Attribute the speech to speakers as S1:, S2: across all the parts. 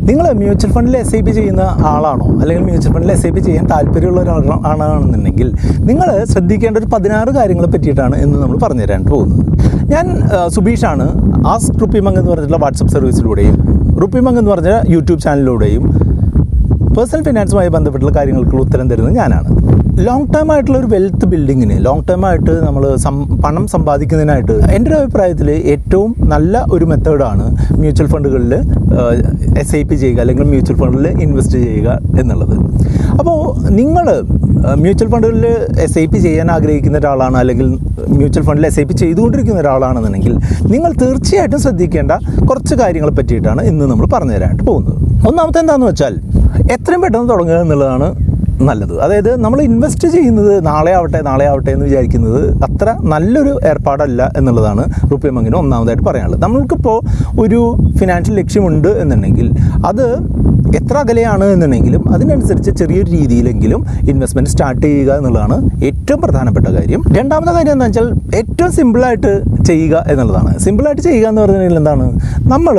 S1: നിങ്ങൾ മ്യൂച്വൽ ഫണ്ടിൽ SIP ചെയ്യുന്ന ആളാണോ അല്ലെങ്കിൽ മ്യൂച്വൽ ഫണ്ടിൽ SIP ചെയ്യാൻ താല്പര്യമുള്ള ഒരാളാണെന്നുണ്ടെങ്കിൽ നിങ്ങൾ ശ്രദ്ധിക്കേണ്ട ഒരു 16 കാര്യങ്ങളെ പറ്റിയിട്ടാണ് ഇന്ന് നമ്മൾ പറഞ്ഞു തരാനായിട്ട് പോകുന്നത്. ഞാൻ സുബീഷാണ്. ആസ്ക് RupeeMonk എന്ന് പറഞ്ഞിട്ടുള്ള വാട്സപ്പ് സർവീസിലൂടെയും RupeeMonk എന്ന് പറഞ്ഞ യൂട്യൂബ് ചാനലിലൂടെയും പേഴ്സണൽ ഫിനാൻസുമായി ബന്ധപ്പെട്ടുള്ള കാര്യങ്ങൾക്ക് ഉത്തരം തരുന്നത് ഞാനാണ്. ലോങ് ടേം ആയിട്ടുള്ള ഒരു വെൽത്ത് ബിൽഡിങ്ങിന്, ലോങ് ടേം ആയിട്ട് നമ്മൾ പണം സമ്പാദിക്കുന്നതിനായിട്ട് എൻ്റെ ഒരു അഭിപ്രായത്തിൽ ഏറ്റവും നല്ല ഒരു മെത്തേഡാണ് മ്യൂച്വൽ ഫണ്ടുകളിൽ SIP ചെയ്യുക അല്ലെങ്കിൽ മ്യൂച്വൽ ഫണ്ടിൽ ഇൻവെസ്റ്റ് ചെയ്യുക എന്നുള്ളത്. അപ്പോൾ നിങ്ങൾ മ്യൂച്വൽ ഫണ്ടുകളിൽ SIP ചെയ്യാൻ ആഗ്രഹിക്കുന്ന ഒരാളാണ് അല്ലെങ്കിൽ മ്യൂച്വൽ ഫണ്ടിൽ SIP ചെയ്തുകൊണ്ടിരിക്കുന്ന ഒരാളാണെന്നുണ്ടെങ്കിൽ നിങ്ങൾ തീർച്ചയായിട്ടും ശ്രദ്ധിക്കേണ്ട കുറച്ച് കാര്യങ്ങളെ പറ്റിയിട്ടാണ് ഇന്ന് നമ്മൾ പറഞ്ഞു തരാനായിട്ട് പോകുന്നത്. ഒന്നാമത്തെ എന്താണെന്ന് വെച്ചാൽ എത്രയും പെട്ടെന്ന് തുടങ്ങുക എന്നുള്ളതാണ് നല്ലത്. അതായത് നമ്മൾ ഇൻവെസ്റ്റ് ചെയ്യുന്നത് നാളെ ആവട്ടെ എന്ന് വിചാരിക്കുന്നത് അത്ര നല്ലൊരു ഏർപ്പാടല്ല എന്നുള്ളതാണ് RupeeMonkന് ഒന്നാമതായിട്ട് പറയാനുള്ളത്. നമ്മൾക്കിപ്പോൾ ഒരു ഫിനാൻഷ്യൽ ലക്ഷ്യമുണ്ട് എന്നുണ്ടെങ്കിൽ അത് എത്ര അകലെയാണ് എന്നുണ്ടെങ്കിലും അതിനനുസരിച്ച് ചെറിയൊരു രീതിയിലെങ്കിലും ഇൻവെസ്റ്റ്മെൻറ്റ് സ്റ്റാർട്ട് ചെയ്യുക എന്നുള്ളതാണ് ഏറ്റവും പ്രധാനപ്പെട്ട കാര്യം. രണ്ടാമത്തെ കാര്യം എന്താണെന്ന് വെച്ചാൽ ഏറ്റവും സിമ്പിളായിട്ട് ചെയ്യുക എന്നുള്ളതാണ്. സിമ്പിളായിട്ട് ചെയ്യുക എന്ന് പറഞ്ഞിട്ടുണ്ടെങ്കിൽ എന്താണ്, നമ്മൾ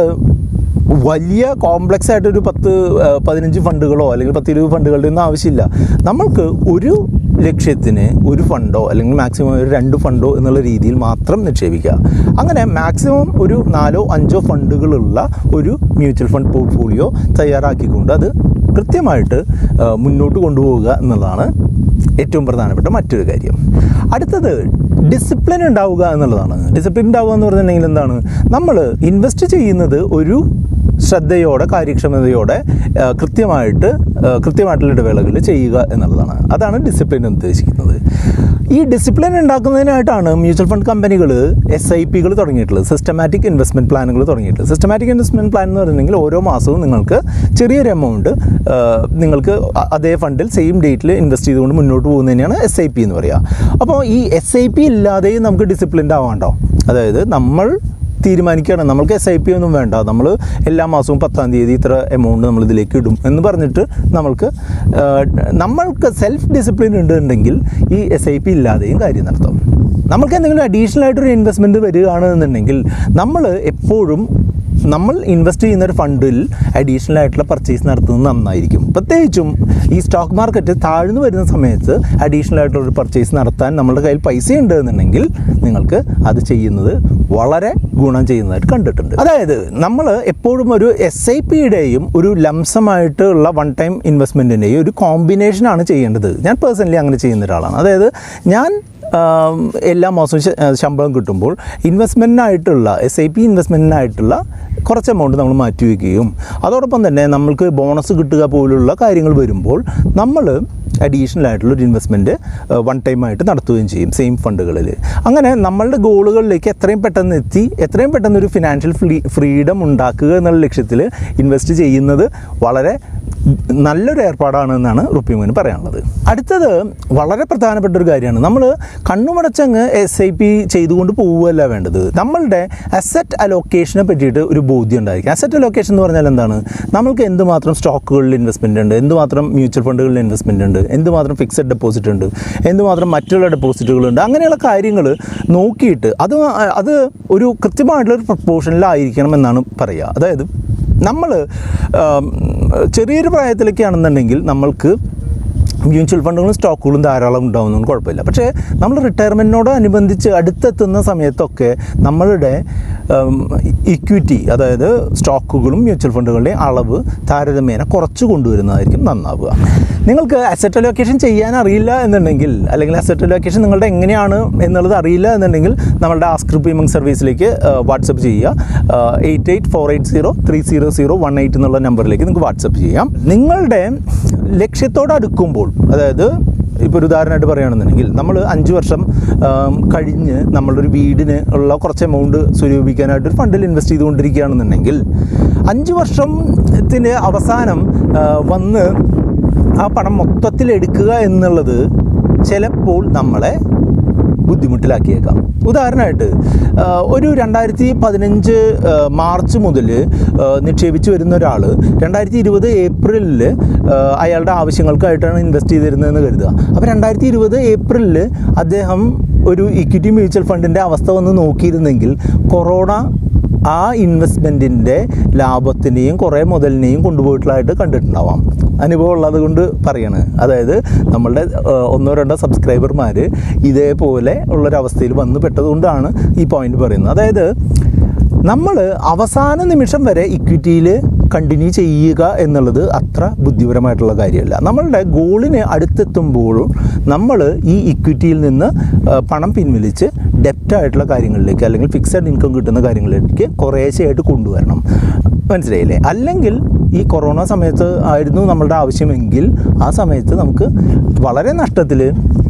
S1: വലിയ കോംപ്ലക്സ് ആയിട്ട് ഒരു 10-15 ഫണ്ടുകളോ അല്ലെങ്കിൽ 10-20 ഫണ്ടുകളുടെ ഒന്നും ആവശ്യമില്ല. നമ്മൾക്ക് ഒരു ലക്ഷ്യത്തിന് ഒരു ഫണ്ടോ അല്ലെങ്കിൽ മാക്സിമം ഒരു 2 ഫണ്ടോ എന്നുള്ള രീതിയിൽ മാത്രം നിക്ഷേപിക്കുക. അങ്ങനെ മാക്സിമം ഒരു 4-5 ഫണ്ടുകളുള്ള ഒരു മ്യൂച്വൽ ഫണ്ട് പോർട്ട്ഫോളിയോ തയ്യാറാക്കിക്കൊണ്ട് അത് കൃത്യമായിട്ട് മുന്നോട്ട് കൊണ്ടുപോവുക എന്നുള്ളതാണ് ഏറ്റവും പ്രധാനപ്പെട്ട മറ്റൊരു കാര്യം. അടുത്തത് ഡിസിപ്ലിൻ ഉണ്ടാവുക എന്നുള്ളതാണ്. ഡിസിപ്ലിൻ ഉണ്ടാവുക എന്ന് പറഞ്ഞിട്ടുണ്ടെങ്കിൽ എന്താണ്, നമ്മൾ ഇൻവെസ്റ്റ് ചെയ്യുന്നത് ഒരു ശ്രദ്ധയോടെ കാര്യക്ഷമതയോടെ കൃത്യമായിട്ടുള്ള ഇടവേളകളിൽ ചെയ്യുക എന്നുള്ളതാണ്. അതാണ് ഡിസിപ്ലിൻ ഉദ്ദേശിക്കുന്നത്. ഈ ഡിസിപ്ലിൻ ഉണ്ടാക്കുന്നതിനായിട്ടാണ് മ്യൂച്വൽ ഫണ്ട് കമ്പനികൾ SIPകൾ തുടങ്ങിയിട്ടുള്ളത്, സിസ്റ്റമാറ്റിക് ഇൻവെസ്റ്റ്മെൻറ്റ് പ്ലാനുകൾ തുടങ്ങിയിട്ടുള്ളത്. സിസ്റ്റമാറ്റിക് ഇൻവെസ്റ്റ്മെൻറ്റ് പ്ലാൻ എന്ന് പറഞ്ഞിട്ടുണ്ടെങ്കിൽ ഓരോ മാസവും നിങ്ങൾക്ക് ചെറിയൊരു എമൗണ്ട് നിങ്ങൾക്ക് അതേ ഫണ്ടിൽ സെയിം ഡേറ്റിൽ ഇൻവെസ്റ്റ് ചെയ്തുകൊണ്ട് മുന്നോട്ട് പോകുന്നതിനെയാണ് SIP എന്ന് പറയുക. അപ്പോൾ ഈ SIP ഇല്ലാതെയും നമുക്ക് ഡിസിപ്ലിൻഡ് ആവാണ്ടോ. അതായത് നമ്മൾ തീരുമാനിക്കുകയാണ് നമ്മൾക്ക് SIP ഒന്നും വേണ്ട, നമ്മൾ എല്ലാ മാസവും 10-ാം തീയതി ഇത്ര എമൗണ്ട് നമ്മൾ ഇതിലേക്ക് ഇടും എന്ന് പറഞ്ഞിട്ട് നമ്മൾക്ക് സെൽഫ് ഡിസിപ്ലിൻ ഉണ്ടെങ്കിൽ ഈ SIP ഇല്ലാതെയും കാര്യം നടത്തും. നമ്മൾക്ക് എന്തെങ്കിലും അഡീഷണൽ ആയിട്ടൊരു ഇൻവെസ്റ്റ്മെൻറ്റ് വരികയാണെന്നുണ്ടെങ്കിൽ നമ്മൾ ഇൻവെസ്റ്റ് ചെയ്യുന്ന ഒരു ഫണ്ടിൽ അഡീഷണൽ ആയിട്ടുള്ള പർച്ചേസ് നടത്തുന്നത് നന്നായിരിക്കും. പ്രത്യേകിച്ചും ഈ സ്റ്റോക്ക് മാർക്കറ്റ് താഴ്ന്നു വരുന്ന സമയത്ത് അഡീഷണൽ ആയിട്ടുള്ളൊരു പർച്ചേസ് നടത്താൻ നമ്മുടെ കയ്യിൽ പൈസ ഉണ്ട് എന്നുണ്ടെങ്കിൽ നിങ്ങൾക്ക് അത് ചെയ്യുന്നത് വളരെ ഗുണം ചെയ്യുന്നതായിട്ട് കണ്ടിട്ടുണ്ട്. അതായത് നമ്മൾ എപ്പോഴും ഒരു SIPയുടെയും ഒരു ലംസമായിട്ടുള്ള വൺ ടൈം ഇൻവെസ്റ്റ്മെൻറ്റിൻ്റെയും ഒരു കോമ്പിനേഷനാണ് ചെയ്യേണ്ടത്. ഞാൻ പേഴ്സണലി അങ്ങനെ ചെയ്യുന്ന ഒരാളാണ്. അതായത് ഞാൻ എല്ലാ മാസവും ശമ്പളം കിട്ടുമ്പോൾ ഇൻവെസ്റ്റ്മെൻറ്റിനായിട്ടുള്ള SIP ഇൻവെസ്റ്റ്മെൻറ്റിനായിട്ടുള്ള കുറച്ച് എമൗണ്ട് നമ്മൾ മാറ്റി വയ്ക്കുകയും അതോടൊപ്പം തന്നെ നമ്മൾക്ക് ബോണസ് കിട്ടുക പോലുള്ള കാര്യങ്ങൾ വരുമ്പോൾ നമ്മൾ അഡീഷണൽ ആയിട്ടുള്ളൊരു ഇൻവെസ്റ്റ്മെൻറ്റ് വൺ ടൈം ആയിട്ട് നടത്തുകയും ചെയ്യും സെയിം ഫണ്ടുകളിൽ. അങ്ങനെ നമ്മളുടെ ഗോളുകളിലേക്ക് എത്രയും പെട്ടെന്ന് ഒരു ഫിനാൻഷ്യൽ ഫ്രീഡം ഉണ്ടാക്കുക എന്നുള്ള ലക്ഷ്യത്തിൽ ഇൻവെസ്റ്റ് ചെയ്യുന്നത് വളരെ നല്ലൊരു ഏർപ്പാടാണ് എന്നാണ് RupeeMonkന് പറയാനുള്ളത്. അടുത്തത് വളരെ പ്രധാനപ്പെട്ട ഒരു കാര്യമാണ്. നമ്മൾ കണ്ണുമടച്ചങ്ങ് SIP ചെയ്തുകൊണ്ട് പോവുകയല്ല വേണ്ടത്. നമ്മളുടെ അസറ്റ് അലോക്കേഷനെ പറ്റിയിട്ട് ഒരു ബോധ്യം ഉണ്ടായിരിക്കും. അസറ്റ് അലോക്കേഷൻ എന്ന് പറഞ്ഞാൽ എന്താണ്, നമ്മൾക്ക് എന്തുമാത്രം സ്റ്റോക്കുകളിൽ ഇൻവെസ്റ്റ്മെൻ്റ് ഉണ്ട്, എന്തുമാത്രം മ്യൂച്വൽ ഫണ്ടുകളിൽ ഇൻവെസ്റ്റ്മെൻ്റ് ഉണ്ട്, എന്തുമാത്രം ഫിക്സഡ് ഡെപ്പോസിറ്റ് ഉണ്ട്, എന്തുമാത്രം മറ്റുള്ള ഡെപ്പോസിറ്റുകളുണ്ട്, അങ്ങനെയുള്ള കാര്യങ്ങൾ നോക്കിയിട്ട് അത് ഒരു കൃത്യമായിട്ടുള്ളൊരു പ്രൊപ്പോർഷനിലായിരിക്കണം എന്നാണ് പറയുക. അതായത് നമ്മൾ ചെറിയൊരു പ്രായത്തിലൊക്കെയാണെന്നുണ്ടെങ്കിൽ നമ്മൾക്ക് മ്യൂച്വൽ ഫണ്ടുകളും സ്റ്റോക്കുകളും ധാരാളം ഉണ്ടാവുന്നതുകൊണ്ട് കുഴപ്പമില്ല. പക്ഷേ നമ്മൾ റിട്ടയർമെൻറ്റിനോടനുബന്ധിച്ച് അടുത്തെത്തുന്ന സമയത്തൊക്കെ നമ്മളുടെ ഇക്വിറ്റി, അതായത് സ്റ്റോക്കുകളും മ്യൂച്വൽ ഫണ്ടുകളുടെയും അളവ് താരതമ്യേന കുറച്ച് കൊണ്ടുവരുന്നതായിരിക്കും നന്നാവുക. നിങ്ങൾക്ക് അസറ്റ് അലോക്കേഷൻ ചെയ്യാൻ അറിയില്ല എന്നുണ്ടെങ്കിൽ, അല്ലെങ്കിൽ അസറ്റ് അലോക്കേഷൻ നിങ്ങളുടെ എങ്ങനെയാണ് എന്നുള്ളത് അറിയില്ല എന്നുണ്ടെങ്കിൽ നമ്മളുടെ ആസ്ക് RupeeMonk സർവീസിലേക്ക് വാട്സപ്പ് ചെയ്യുക. 8848030018 എന്നുള്ള നമ്പറിലേക്ക് നിങ്ങൾക്ക് വാട്സപ്പ് ചെയ്യാം. നിങ്ങളുടെ ലക്ഷ്യത്തോട് അടുക്കുമ്പോൾ, അതായത് ഇപ്പോൾ ഒരു ഉദാഹരണമായിട്ട് പറയുകയാണെന്നുണ്ടെങ്കിൽ നമ്മൾ 5 വർഷം കഴിഞ്ഞ് നമ്മളൊരു വീടിന് ഉള്ള കുറച്ച് എമൗണ്ട് സ്വരൂപിക്കാനായിട്ടൊരു ഫണ്ടിൽ ഇൻവെസ്റ്റ് ചെയ്തുകൊണ്ടിരിക്കുകയാണെന്നുണ്ടെങ്കിൽ 5 വർഷത്തിന് അവസാനം വന്ന് ആ പണം മൊത്തത്തിൽ എടുക്കുക എന്നുള്ളത് ചിലപ്പോൾ നമ്മളെ ബുദ്ധിമുട്ടിലാക്കിയേക്കാം. ഉദാഹരണമായിട്ട് ഒരു 2015 മാർച്ച് മുതൽ നിക്ഷേപിച്ച് വരുന്ന ഒരാൾ 2020 ഏപ്രിലിൽ അയാളുടെ ആവശ്യങ്ങൾക്കായിട്ടാണ് ഇൻവെസ്റ്റ് ചെയ്തിരുന്നതെന്ന് കരുതുക. അപ്പോൾ 2020 ഏപ്രിലിൽ അദ്ദേഹം ഒരു ഇക്വിറ്റി മ്യൂച്വൽ ഫണ്ടിൻ്റെ അവസ്ഥ വന്ന് നോക്കിയിരുന്നെങ്കിൽ കൊറോണ ആ ഇൻവെസ്റ്റ്മെൻറ്റിൻ്റെ ലാഭത്തിനെയും കുറേ മുതലിനെയും കൊണ്ടുപോയിട്ടുള്ളതായിട്ട് കണ്ടിട്ടുണ്ടാവാം. അനുഭവം ഉള്ളത് കൊണ്ട് പറയാണ്. അതായത് നമ്മളുടെ 1-2 സബ്സ്ക്രൈബർമാർ ഇതേപോലെ ഉള്ളൊരവസ്ഥയിൽ വന്നു പെട്ടതുകൊണ്ടാണ് ഈ പോയിന്റ് പറയുന്നത്. അതായത് നമ്മൾ അവസാന നിമിഷം വരെ ഇക്വിറ്റിയിൽ കണ്ടിന്യൂ ചെയ്യുക എന്നുള്ളത് അത്ര ബുദ്ധിപരമായിട്ടുള്ള കാര്യമല്ല. നമ്മളുടെ ഗോളിന് അടുത്തെത്തുമ്പോഴും നമ്മൾ ഈ ഇക്വിറ്റിയിൽ നിന്ന് പണം പിൻവലിച്ച് ഡെപ്റ്റായിട്ടുള്ള കാര്യങ്ങളിലേക്ക് അല്ലെങ്കിൽ ഫിക്സഡ് ഇൻകം കിട്ടുന്ന കാര്യങ്ങളിലേക്ക് കുറേശ്ശെയായിട്ട് കൊണ്ടുവരണം. മനസ്സിലായില്ലേ? അല്ലെങ്കിൽ ഈ കൊറോണ സമയത്ത് ആയിരുന്നു നമ്മളുടെ ആവശ്യമെങ്കിൽ ആ സമയത്ത് നമുക്ക് വളരെ നഷ്ടത്തിൽ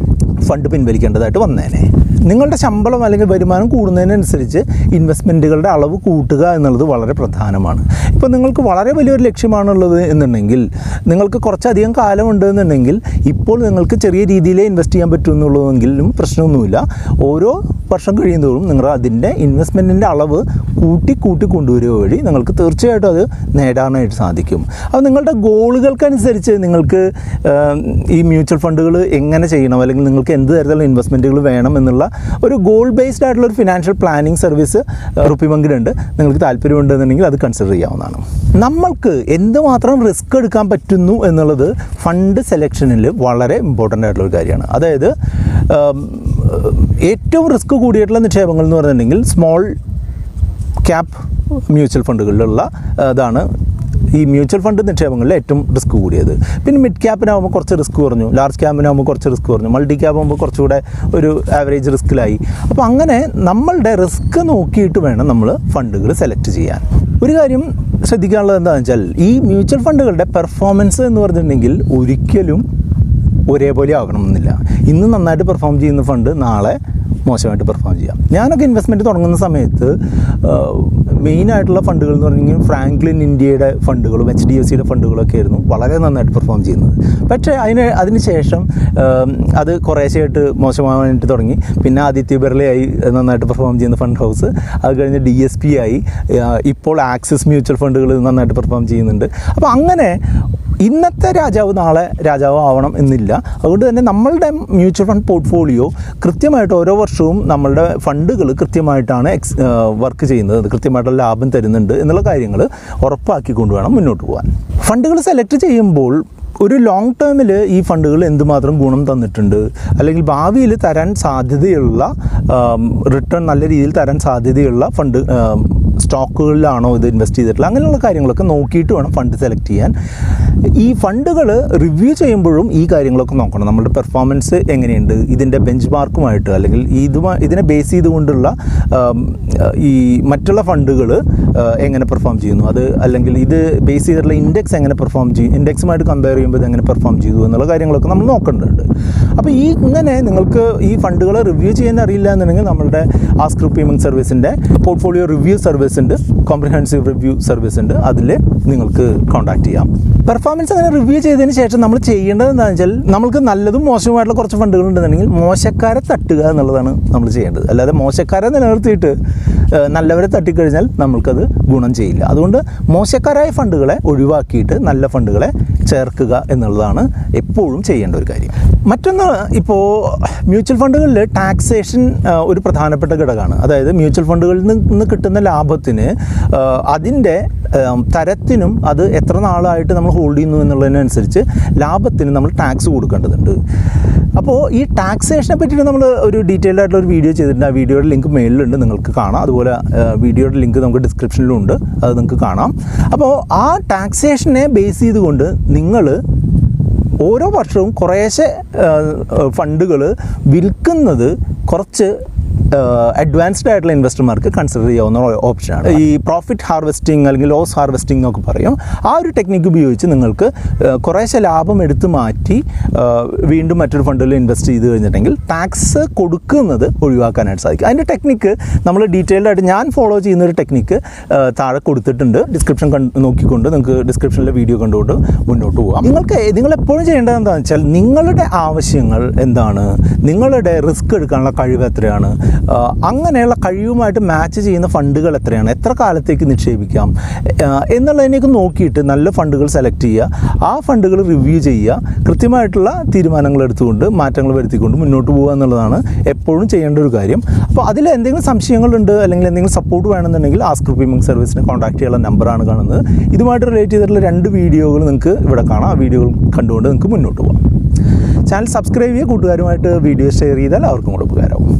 S1: ഫണ്ട് പിൻവലിക്കേണ്ടതായിട്ട് വന്നേനെ. നിങ്ങളുടെ ശമ്പളം അല്ലെങ്കിൽ വരുമാനം കൂടുന്നതിനനുസരിച്ച് ഇൻവെസ്റ്റ്മെൻറ്റുകളുടെ അളവ് കൂട്ടുക എന്നുള്ളത് വളരെ പ്രധാനമാണ്. ഇപ്പോൾ നിങ്ങൾക്ക് വളരെ വലിയൊരു ലക്ഷ്യമാണുള്ളത് എന്നുണ്ടെങ്കിൽ, നിങ്ങൾക്ക് കുറച്ചധികം കാലമുണ്ട് എന്നുണ്ടെങ്കിൽ, ഇപ്പോൾ നിങ്ങൾക്ക് ചെറിയ രീതിയിലേ ഇൻവെസ്റ്റ് ചെയ്യാൻ പറ്റുമെന്നുള്ളതെങ്കിലും പ്രശ്നമൊന്നുമില്ല. ഓരോ വർഷം കഴിയുന്നതോറും നിങ്ങൾ അതിൻ്റെ ഇൻവെസ്റ്റ്മെൻറ്റിൻ്റെ അളവ് കൂട്ടി കൊണ്ടുവരിക വഴി നിങ്ങൾക്ക് തീർച്ചയായിട്ടും അത് നേടാനായിട്ട് സാധിക്കും. അപ്പോൾ നിങ്ങളുടെ ഗോളുകൾക്കനുസരിച്ച് നിങ്ങൾക്ക് ഈ മ്യൂച്വൽ ഫണ്ടുകൾ എങ്ങനെ ചെയ്യണം, അല്ലെങ്കിൽ നിങ്ങൾക്ക് എന്ത് തരത്തിലുള്ള ഇൻവെസ്റ്റ്മെൻറ്റുകൾ വേണം എന്നുള്ള ഒരു ഗോൾ ബേസ്ഡ് ആയിട്ടുള്ള ഒരു ഫിനാൻഷ്യൽ പ്ലാനിങ് സർവീസ് RupeeMonkനുണ്ട്. നിങ്ങൾക്ക് താല്പര്യമുണ്ടെന്നുണ്ടെങ്കിൽ അത് കൺസിഡർ ചെയ്യാവുന്നതാണ്. നമ്മൾക്ക് എന്തുമാത്രം റിസ്ക് എടുക്കാൻ പറ്റുന്നു എന്നുള്ളത് ഫണ്ട് സെലക്ഷനിൽ വളരെ ഇമ്പോർട്ടൻ്റ് ആയിട്ടുള്ളൊരു കാര്യമാണ്. അതായത് ഏറ്റവും റിസ്ക് കൂടിയിട്ടുള്ള നിക്ഷേപങ്ങൾ എന്ന് പറഞ്ഞിട്ടുണ്ടെങ്കിൽ സ്മോൾ ക്യാപ് മ്യൂച്വൽ ഫണ്ടുകളിലുള്ള ഇതാണ് ഈ മ്യൂച്വൽ ഫണ്ട് നിക്ഷേപങ്ങളിൽ ഏറ്റവും റിസ്ക് കൂടിയത്. പിന്നെ മിഡ് ക്യാപ്പിനാകുമ്പോൾ കുറച്ച് റിസ്ക് കുറഞ്ഞു, ലാർജ് ക്യാപ്പിനാകുമ്പോൾ കുറച്ച് റിസ്ക് കുറഞ്ഞു, മൾട്ടി ക്യാപ്പ് ആകുമ്പോൾ കുറച്ചുകൂടെ ഒരു ആവറേജ് റിസ്ക്കിലായി. അപ്പോൾ അങ്ങനെ നമ്മളുടെ റിസ്ക് നോക്കിയിട്ട് വേണം നമ്മൾ ഫണ്ടുകൾ സെലക്ട് ചെയ്യാൻ. ഒരു കാര്യം ശ്രദ്ധിക്കാനുള്ളത് എന്താണെന്ന് വെച്ചാൽ, ഈ മ്യൂച്വൽ ഫണ്ടുകളുടെ പെർഫോമൻസ് എന്ന് പറഞ്ഞിട്ടുണ്ടെങ്കിൽ ഒരിക്കലും ഒരേപോലെ ആകണമെന്നില്ല. ഇന്ന് നന്നായിട്ട് പെർഫോം ചെയ്യുന്ന ഫണ്ട് നാളെ മോശമായിട്ട് പെർഫോം ചെയ്യാം. ഞാനൊക്കെ ഇൻവെസ്റ്റ്മെൻറ്റ് തുടങ്ങുന്ന സമയത്ത് മെയിനായിട്ടുള്ള ഫണ്ടുകൾ എന്ന് പറഞ്ഞെങ്കിൽ ഫ്രാങ്ക്ലിൻ ഇന്ത്യയുടെ ഫണ്ടുകളും HDFCയുടെ ഫണ്ടുകളൊക്കെ ആയിരുന്നു വളരെ നന്നായിട്ട് പെർഫോം ചെയ്യുന്നത്. പക്ഷേ അതിന് ശേഷം അത് കുറേശ്ശെയായിട്ട് മോശമാവാനായിട്ട് തുടങ്ങി. പിന്നെ ആദിത്യ ബിർളയായി നന്നായിട്ട് പെർഫോം ചെയ്യുന്ന ഫണ്ട് ഹൗസ്, അത് കഴിഞ്ഞ് DSP ആയി, ഇപ്പോൾ ആക്സിസ് മ്യൂച്വൽ ഫണ്ടുകൾ നന്നായിട്ട് പെർഫോം ചെയ്യുന്നുണ്ട്. അപ്പോൾ അങ്ങനെ ഇന്നത്തെ രാജാവ് നാളെ രാജാവ് ആവണം എന്നില്ല. അതുകൊണ്ട് തന്നെ നമ്മളുടെ മ്യൂച്വൽ ഫണ്ട് പോർട്ട്ഫോളിയോ കൃത്യമായിട്ട് ഓരോ വർഷവും നമ്മളുടെ ഫണ്ടുകൾ കൃത്യമായിട്ടാണ് വർക്ക് ചെയ്യുന്നത്, കൃത്യമായിട്ടുള്ള ലാഭം തരുന്നുണ്ട് എന്നുള്ള കാര്യങ്ങൾ ഉറപ്പാക്കിക്കൊണ്ട് വേണം മുന്നോട്ട് പോകാൻ. ഫണ്ടുകൾ സെലക്ട് ചെയ്യുമ്പോൾ ഒരു ലോങ് ടേമിൽ ഈ ഫണ്ടുകൾ എന്തുമാത്രം ഗുണം തന്നിട്ടുണ്ട്, അല്ലെങ്കിൽ ഭാവിയിൽ തരാൻ സാധ്യതയുള്ള റിട്ടേൺ നല്ല രീതിയിൽ തരാൻ സാധ്യതയുള്ള ഫണ്ട് സ്റ്റോക്കുകളിലാണോ ഇത് ഇൻവെസ്റ്റ് ചെയ്തിട്ടുള്ളത്, അങ്ങനെയുള്ള കാര്യങ്ങളൊക്കെ നോക്കിയിട്ട് വേണം ഫണ്ട് സെലക്ട് ചെയ്യാൻ. ഈ ഫണ്ടുകൾ റിവ്യൂ ചെയ്യുമ്പോഴും ഈ കാര്യങ്ങളൊക്കെ നോക്കണം. നമ്മളുടെ പെർഫോമൻസ് എങ്ങനെയുണ്ട്, ഇതിൻ്റെ ബെഞ്ച് മാർക്കുമായിട്ട് അല്ലെങ്കിൽ ഇതിനെ ബേസ് ചെയ്തുകൊണ്ടുള്ള ഈ മറ്റുള്ള ഫണ്ടുകൾ എങ്ങനെ പെർഫോം ചെയ്യുന്നു, അത് അല്ലെങ്കിൽ ഇത് ബേസ് ചെയ്തിട്ടുള്ള ഇൻഡെക്സ് എങ്ങനെ പെർഫോം ചെയ്യും, ഇൻഡെക്സുമായിട്ട് കമ്പയർ ചെയ്യുമ്പോൾ ഇത് എങ്ങനെ പെർഫോം ചെയ്തു എന്നുള്ള കാര്യങ്ങളൊക്കെ നമ്മൾ നോക്കേണ്ടതുണ്ട്. അപ്പോൾ ഇങ്ങനെ നിങ്ങൾക്ക് ഈ ഫണ്ടുകൾ റിവ്യൂ ചെയ്യാൻ അറിയില്ല എന്നുണ്ടെങ്കിൽ നമ്മളുടെ ആസ്ക് RupeeMonk സർവീസിൻ്റെ പോർട്ട്ഫോളിയോ റിവ്യൂ സർവീസ് ഉണ്ട്, കോംപ്രിഹെൻസീവ് റിവ്യൂ സർവീസ് ഉണ്ട്. അതിൽ നിങ്ങൾക്ക് കോൺടാക്ട് ചെയ്യാം. പെർഫോമൻസ് അങ്ങനെ റിവ്യൂ ചെയ്തതിന് ശേഷം നമ്മൾ ചെയ്യേണ്ടത് എന്താണെന്ന് വെച്ചാൽ, നമുക്ക് നല്ലതും മോശമായിട്ടുള്ള കുറച്ച് ഫണ്ടുകൾ ഉണ്ടെന്നുണ്ടെങ്കിൽ മോശക്കാരെ തട്ടുക എന്നുള്ളതാണ് നമ്മൾ ചെയ്യേണ്ടത്. അല്ലാതെ മോശക്കാരെ നിലനിർത്തിയിട്ട് നല്ലവരെ തട്ടിക്കഴിഞ്ഞാൽ നമ്മൾക്കത് ഗുണം ചെയ്യില്ല. അതുകൊണ്ട് മോശക്കാരായ ഫണ്ടുകളെ ഒഴിവാക്കിയിട്ട് നല്ല ഫണ്ടുകളെ ചേർക്കുക എന്നുള്ളതാണ് എപ്പോഴും ചെയ്യേണ്ട ഒരു കാര്യം. മറ്റൊന്ന്, ഇപ്പോൾ മ്യൂച്വൽ ഫണ്ടുകളിൽ ടാക്സേഷൻ ഒരു പ്രധാനപ്പെട്ട ഘടകമാണ്. അതായത് മ്യൂച്വൽ ഫണ്ടുകളിൽ നിന്ന് കിട്ടുന്ന ലാഭത്തിന് അതിൻ്റെ തരത്തിനും അത് എത്ര നാളായിട്ട് നമ്മൾ ഹോൾഡ് ചെയ്യുന്നു എന്നുള്ളതിനനുസരിച്ച് ലാഭത്തിന് നമ്മൾ ടാക്സ് കൊടുക്കേണ്ടതുണ്ട്. അപ്പോൾ ഈ ടാക്സേഷനെ പറ്റിയിട്ട് നമ്മൾ ഒരു ഡീറ്റെയിൽഡ് ആയിട്ടുള്ള ഒരു വീഡിയോ ചെയ്തിട്ടുണ്ട്. ആ വീഡിയോയുടെ ലിങ്ക് മെയിലിലുണ്ട്, നിങ്ങൾക്ക് കാണാം. അതുപോലെ വീഡിയോയുടെ ലിങ്ക് നമുക്ക് ഡിസ്ക്രിപ്ഷനിലും ഉണ്ട്, അത് നിങ്ങൾക്ക് കാണാം. അപ്പോൾ ആ ടാക്സേഷനെ ബേസ് ചെയ്തുകൊണ്ട് നിങ്ങൾ ഓരോ വർഷവും കുറേശ്ശെ ഫണ്ടുകൾ വിൽക്കുന്നത് കുറച്ച് അഡ്വാൻസ്ഡ് ആയിട്ടുള്ള ഇൻവെസ്റ്റർമാർക്ക് കൺസിഡർ ചെയ്യാവുന്ന ഓപ്ഷനാണ്. ഈ പ്രോഫിറ്റ് ഹാർവെസ്റ്റിംഗ് അല്ലെങ്കിൽ ലോസ് ഹാർവെസ്റ്റിംഗ് എന്നൊക്കെ പറയും. ആ ഒരു ടെക്നിക്ക് ഉപയോഗിച്ച് നിങ്ങൾക്ക് കുറേശ്ശെ ലാഭം എടുത്ത് മാറ്റി വീണ്ടും മറ്റൊരു ഫണ്ടിൽ ഇൻവെസ്റ്റ് ചെയ്ത് കഴിഞ്ഞിട്ടുണ്ടെങ്കിൽ ടാക്സ് കൊടുക്കുന്നത് ഒഴിവാക്കാനായിട്ട് സാധിക്കും. അതിൻ്റെ ടെക്നിക്ക് നമ്മൾ ഡീറ്റെയിൽഡ് ആയിട്ട് ഞാൻ ഫോളോ ചെയ്യുന്നൊരു ടെക്നിക്ക് താഴെ കൊടുത്തിട്ടുണ്ട്. ഡിസ്ക്രിപ്ഷൻ നോക്കിക്കൊണ്ട് നിങ്ങൾക്ക് ഡിസ്ക്രിപ്ഷനിലെ വീഡിയോ കണ്ടുകൊണ്ട് മുന്നോട്ട് പോകാം. നിങ്ങളെപ്പോഴും ചെയ്യേണ്ടത് എന്താണെന്ന് വെച്ചാൽ, നിങ്ങളുടെ ആവശ്യങ്ങൾ എന്താണ്, നിങ്ങളുടെ റിസ്ക് എടുക്കാനുള്ള കഴിവ് എത്രയാണ്, അങ്ങനെയുള്ള കഴിവുമായിട്ട് മാച്ച് ചെയ്യുന്ന ഫണ്ടുകൾ എത്രയാണ്, എത്ര കാലത്തേക്ക് നിക്ഷേപിക്കാം എന്നുള്ളതിനേക്ക് നോക്കിയിട്ട് നല്ല ഫണ്ടുകൾ സെലക്ട് ചെയ്യുക, ആ ഫണ്ടുകൾ റിവ്യൂ ചെയ്യുക, കൃത്യമായിട്ടുള്ള തീരുമാനങ്ങൾ എടുത്തുകൊണ്ട് മാറ്റങ്ങൾ വരുത്തിക്കൊണ്ട് മുന്നോട്ട് പോകുക എന്നുള്ളതാണ് എപ്പോഴും ചെയ്യേണ്ട ഒരു കാര്യം. അപ്പോൾ അതിൽ എന്തെങ്കിലും സംശയങ്ങളുണ്ട് അല്ലെങ്കിൽ എന്തെങ്കിലും സപ്പോർട്ട് വേണമെന്നുണ്ടെങ്കിൽ ആസ്ക് RupeeMonk സർവീസിനെ കോൺടാക്ട് ചെയ്യാനുള്ള നമ്പറാണ് കാണുന്നത്. ഇതുമായിട്ട് റിലേറ്റ് ചെയ്തിട്ടുള്ള 2 വീഡിയോകൾ നിങ്ങൾക്ക് ഇവിടെ കാണാം. ആ വീഡിയോകൾ കണ്ടുകൊണ്ട് നിങ്ങൾക്ക് മുന്നോട്ട് പോകാം. ചാനൽ സബ്സ്ക്രൈബ് ചെയ്യുക, കൂട്ടുകാരുമായിട്ട് വീഡിയോ ഷെയർ ചെയ്താൽ അവർക്കും കൂടെ ഉപകാരമാവും.